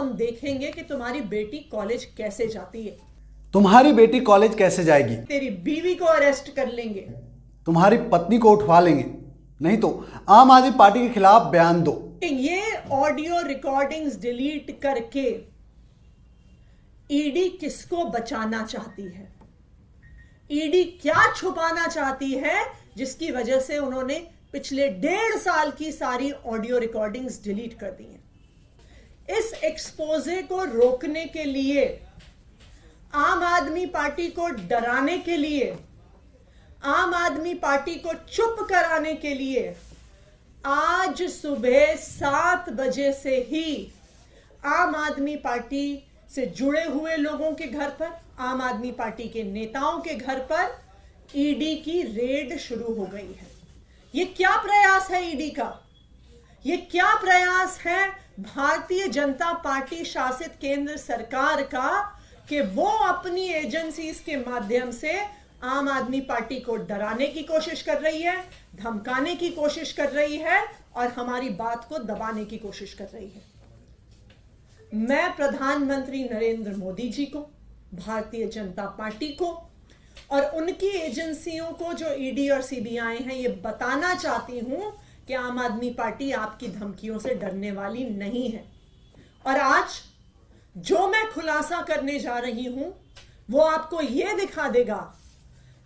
हम देखेंगे कि तुम्हारी बेटी कॉलेज कैसे जाती है। तुम्हारी बेटी कॉलेज कैसे जाएगी? तेरी बीवी को अरेस्ट कर लेंगे। तुम्हारी पत्नी को उठवा लेंगे, नहीं तो आम आदमी पार्टी के खिलाफ बयान दो। ये ऑडियो रिकॉर्डिंग्स डिलीट करके ईडी किसको बचाना चाहती है? ईडी क्या छुपाना चाहती है जिसकी वजह से उन्होंने पिछले 1.5 साल की सारी ऑडियो रिकॉर्डिंग्स डिलीट कर दी हैं? इस एक्सपोजे को रोकने के लिए, आम आदमी पार्टी को डराने के लिए, आम आदमी पार्टी को चुप कराने के लिए आज सुबह 7 बजे से ही आम आदमी पार्टी से जुड़े हुए लोगों के घर पर, आम आदमी पार्टी के नेताओं के घर पर ईडी की रेड शुरू हो गई है। ये क्या प्रयास है ईडी का? ये क्या प्रयास है भारतीय जनता पार्टी शासित केंद्र सरकार का कि वो अपनी एजेंसीज के माध्यम से आम आदमी पार्टी को डराने की कोशिश कर रही है, धमकाने की कोशिश कर रही है और हमारी बात को दबाने की कोशिश कर रही है। मैं प्रधानमंत्री नरेंद्र मोदी जी को, भारतीय जनता पार्टी को और उनकी एजेंसियों को जो ईडी और सीबीआई हैं, ये बताना चाहती हूं कि आम आदमी पार्टी आपकी धमकियों से डरने वाली नहीं है। और आज जो मैं खुलासा करने जा रही हूं वो आपको यह दिखा देगा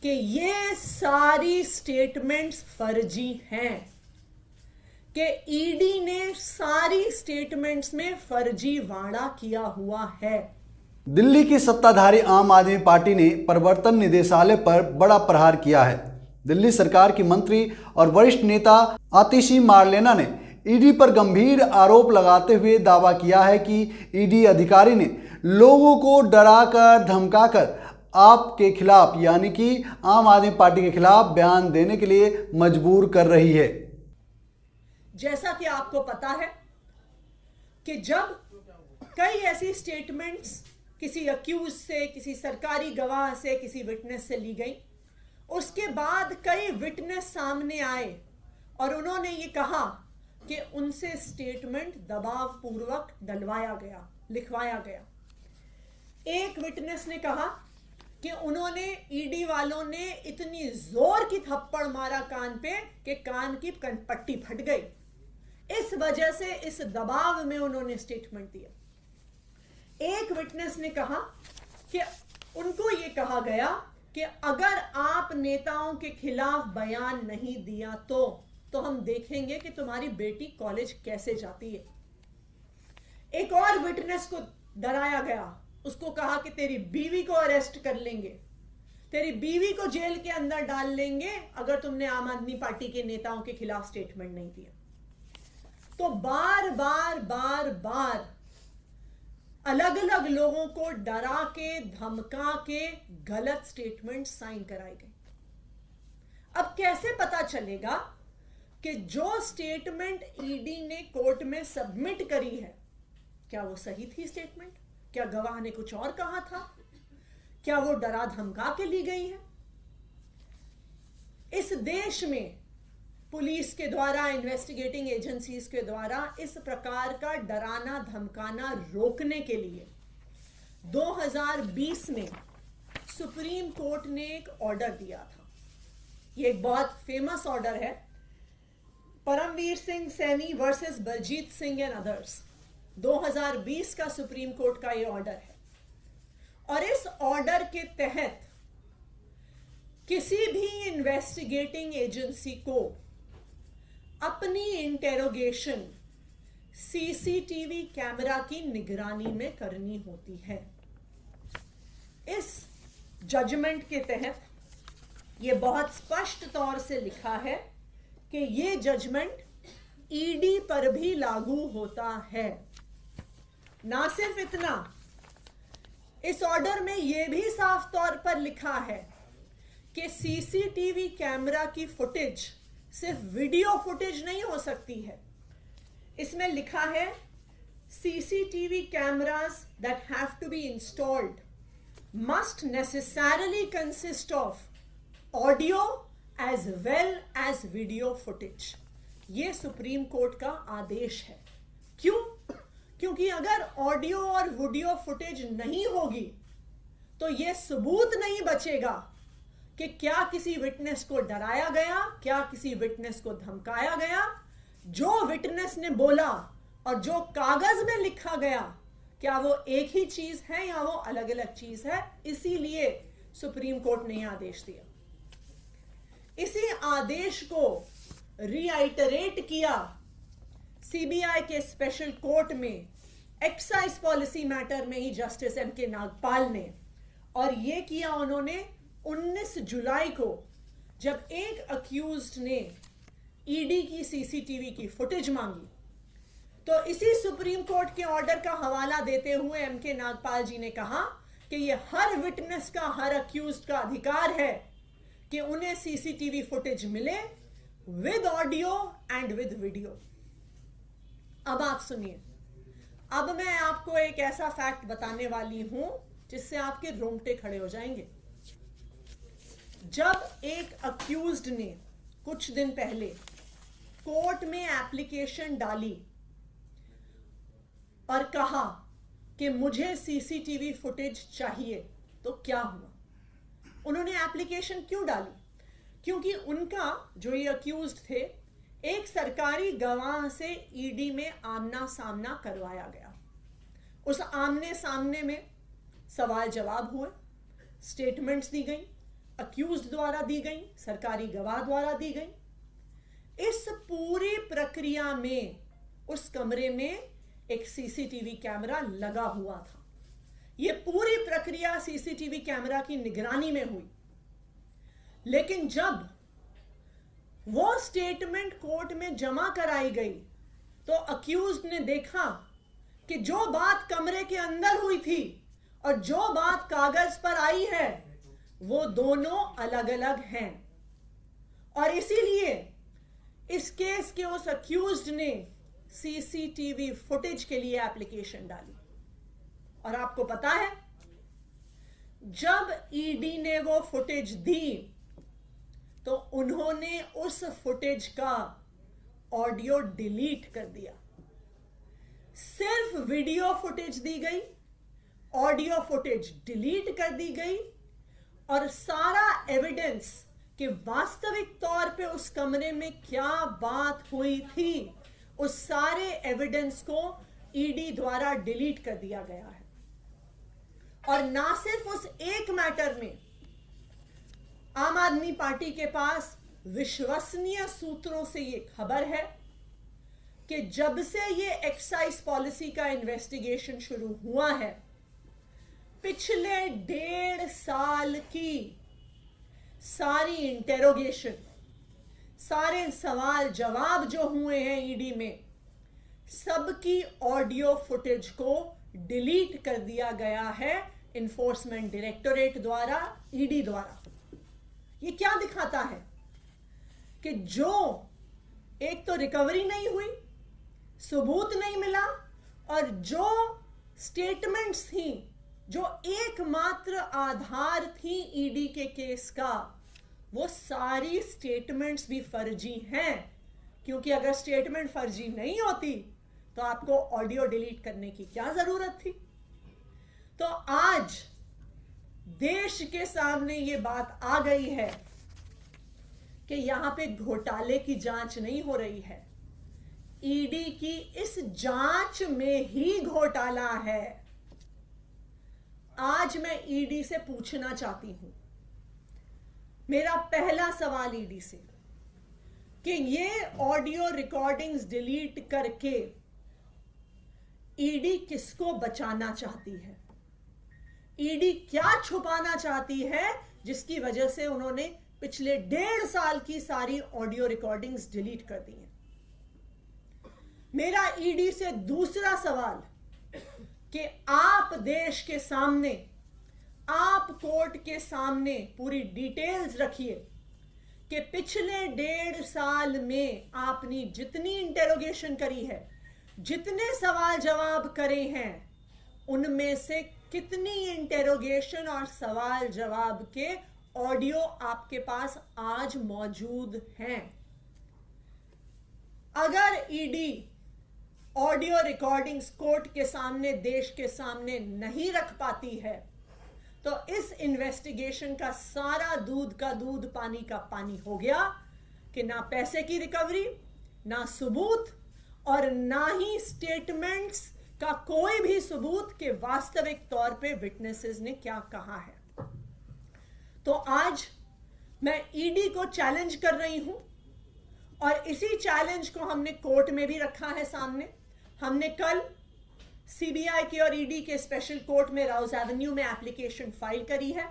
कि ये सारी स्टेटमेंट्स फर्जी हैं, कि ईडी ने सारी स्टेटमेंट्स में फर्जीवाड़ा किया हुआ है। दिल्ली की सत्ताधारी आम आदमी पार्टी ने प्रवर्तन निदेशालय पर बड़ा प्रहार किया है। दिल्ली सरकार की मंत्री और वरिष्ठ नेता आतिशी मार्लेना ने ईडी पर गंभीर आरोप लगाते हुए दावा किया है कि ईडी अधिकारी ने लोगों को डराकर धमकाकर आपके खिलाफ, यानी कि आम आदमी पार्टी के खिलाफ बयान देने के लिए मजबूर कर रही है। जैसा कि आपको पता है कि जब कई ऐसी स्टेटमेंट्स किसी अक्यूज से, किसी सरकारी गवाह से, किसी विटनेस से ली गई, उसके बाद कई विटनेस सामने आए और उन्होंने ये कहा कि उनसे स्टेटमेंट दबाव पूर्वक डलवाया गया, लिखवाया गया। एक विटनेस ने कहा कि उन्होंने, ईडी वालों ने इतनी जोर की थप्पड़ मारा कान पे कि कान की पट्टी फट गई। इस वजह से, इस दबाव में उन्होंने स्टेटमेंट दिया। एक विटनेस ने कहा कि उनको यह कहा गया कि अगर आप नेताओं के खिलाफ बयान नहीं दिया तो हम देखेंगे कि तुम्हारी बेटी कॉलेज कैसे जाती है। एक और विटनेस को डराया गया, उसको कहा कि तेरी बीवी को अरेस्ट कर लेंगे, तेरी बीवी को जेल के अंदर डाल लेंगे अगर तुमने आम आदमी पार्टी के नेताओं के खिलाफ स्टेटमेंट नहीं दिया। तो बार बार अलग अलग लोगों को डरा के, धमका के गलत स्टेटमेंट साइन कराए गए। अब कैसे पता चलेगा कि जो स्टेटमेंट ईडी ने कोर्ट में सबमिट करी है, क्या वो सही थी स्टेटमेंट? क्या गवाह ने कुछ और कहा था? क्या वो डरा धमका के ली गई है? इस देश में पुलिस के द्वारा, इन्वेस्टिगेटिंग एजेंसीज के द्वारा इस प्रकार का डराना धमकाना रोकने के लिए 2020 में सुप्रीम कोर्ट ने एक ऑर्डर दिया था। ये एक बहुत फेमस ऑर्डर है, Paramvir Singh Saini versus Baljit Singh and others. 2020 का सुप्रीम कोर्ट का ये ऑर्डर है और इस ऑर्डर के तहत किसी भी इन्वेस्टिगेटिंग एजेंसी को अपनी इंटेरोगेशन सीसीटीवी कैमरा की निगरानी में करनी होती है। इस जजमेंट के तहत यह बहुत स्पष्ट तौर से लिखा है कि यह जजमेंट ईडी पर भी लागू होता है। ना सिर्फ इतना, इस ऑर्डर में यह भी साफ तौर पर लिखा है कि सीसीटीवी कैमरा की फुटेज सिर्फ वीडियो फुटेज नहीं हो सकती है। इसमें लिखा है CCTV cameras that have to be installed must necessarily consist of audio as well as video footage. ये सुप्रीम कोर्ट का आदेश है। क्यों? क्योंकि अगर ऑडियो और वीडियो फुटेज नहीं होगी तो यह सबूत नहीं बचेगा कि क्या किसी विटनेस को डराया गया, क्या किसी विटनेस को धमकाया गया। जो विटनेस ने बोला और जो कागज में लिखा गया, क्या वो एक ही चीज है या वो अलग अलग चीज है। इसीलिए सुप्रीम कोर्ट ने यह आदेश दिया। इसी आदेश को रीआइटरेट किया सीबीआई के स्पेशल कोर्ट में एक्साइज पॉलिसी मैटर में ही जस्टिस एम.के. नागपाल ने, और यह किया उन्होंने 19 जुलाई को, जब एक अक्यूज्ड ने ईडी की सीसीटीवी की फुटेज मांगी। तो इसी सुप्रीम कोर्ट के ऑर्डर का हवाला देते हुए एम.के. नागपाल जी ने कहा कि यह हर विटनेस का, हर अक्यूज्ड का अधिकार है कि उन्हें सीसीटीवी फुटेज मिले with audio and with video. अब आप सुनिए, अब मैं आपको एक ऐसा फैक्ट बताने वाली हूं जिससे आपके रोंगटे खड़े हो जाएंगे। जब एक अक्यूज्ड ने कुछ दिन पहले कोर्ट में एप्लीकेशन डाली और कहा कि मुझे सीसीटीवी फुटेज चाहिए, तो क्या हुआ? उन्होंने एप्लीकेशन क्यों डाली? क्योंकि उनका, जो ये अक्यूज्ड थे, एक सरकारी गवाह से ईडी में आमना सामना करवाया गया। उस आमने सामने में सवाल जवाब हुए, स्टेटमेंट्स दी गई, अक्यूज्ड द्वारा दी गई, सरकारी गवाह द्वारा दी गई। इस पूरी प्रक्रिया में उस कमरे में एक सीसीटीवी कैमरा लगा हुआ था। यह पूरी प्रक्रिया सीसीटीवी कैमरा की निगरानी में हुई। लेकिन जब वो स्टेटमेंट कोर्ट में जमा कराई गई तो अक्यूज्ड ने देखा कि जो बात कमरे के अंदर हुई थी और जो बात कागज पर आई है वो दोनों अलग अलग हैं। और इसीलिए इस केस के उस अक्यूज्ड ने सीसीटीवी फुटेज के लिए एप्लीकेशन डाली। और आपको पता है, जब ईडी ने वो फुटेज दी तो उन्होंने उस फुटेज का ऑडियो डिलीट कर दिया। सिर्फ वीडियो फुटेज दी गई, ऑडियो फुटेज डिलीट कर दी गई, और सारा एविडेंस कि वास्तविक तौर पे उस कमरे में क्या बात हुई थी, उस सारे एविडेंस को ईडी द्वारा डिलीट कर दिया गया है। और ना सिर्फ उस एक मैटर में, आम आदमी पार्टी के पास विश्वसनीय सूत्रों से यह खबर है कि जब से यह एक्साइज पॉलिसी का इन्वेस्टिगेशन शुरू हुआ है, पिछले 1.5 साल की सारी इंटेरोगेशन, सारे सवाल जवाब जो हुए हैं ईडी में, सबकी ऑडियो फुटेज को डिलीट कर दिया गया है इन्फोर्समेंट डायरेक्टोरेट द्वारा, ईडी द्वारा। ये क्या दिखाता है कि जो एक तो रिकवरी नहीं हुई, सबूत नहीं मिला, और जो स्टेटमेंट्स थी, जो एकमात्र आधार थी ईडी के केस का, वो सारी स्टेटमेंट्स भी फर्जी हैं। क्योंकि अगर स्टेटमेंट फर्जी नहीं होती तो आपको ऑडियो डिलीट करने की क्या जरूरत थी। तो आज देश के सामने ये बात आ गई है कि यहां पे घोटाले की जांच नहीं हो रही है, ईडी की इस जांच में ही घोटाला है। आज मैं ईडी से पूछना चाहती हूं, मेरा पहला सवाल ईडी से, कि ये ऑडियो रिकॉर्डिंग्स डिलीट करके ईडी किसको बचाना चाहती है? ईडी क्या छुपाना चाहती है जिसकी वजह से उन्होंने पिछले 1.5 साल की सारी ऑडियो रिकॉर्डिंग्स डिलीट कर दी हैं? मेरा ईडी से दूसरा सवाल कि आप देश के सामने, आप कोर्ट के सामने पूरी डिटेल्स रखिए कि पिछले 1.5 साल में आपने जितनी इंटेरोगेशन करी है, जितने सवाल जवाब करे हैं, उनमें से कितनी इंटेरोगेशन और सवाल जवाब के ऑडियो आपके पास आज मौजूद हैं। अगर ईडी ऑडियो रिकॉर्डिंग्स कोर्ट के सामने, देश के सामने नहीं रख पाती है, तो इस इन्वेस्टिगेशन का सारा दूध का दूध, पानी का पानी हो गया कि ना पैसे की रिकवरी, ना सबूत, और ना ही स्टेटमेंट्स का कोई भी सबूत कि वास्तविक तौर पे विटनेसेस ने क्या कहा है। तो आज मैं ईडी को चैलेंज कर रही हूं, और इसी चैलेंज को हमने कोर्ट में भी रखा है सामने। हमने कल सीबीआई के और ईडी के स्पेशल कोर्ट में राउज एवेन्यू में एप्लीकेशन फाइल करी है,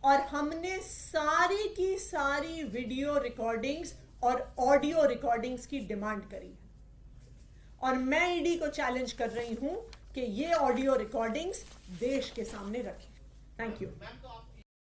और हमने सारी की सारी वीडियो रिकॉर्डिंग्स और ऑडियो रिकॉर्डिंग्स की डिमांड करी है। और मैं ईडी को चैलेंज कर रही हूं कि ये ऑडियो रिकॉर्डिंग्स देश के सामने रखें। Thank you.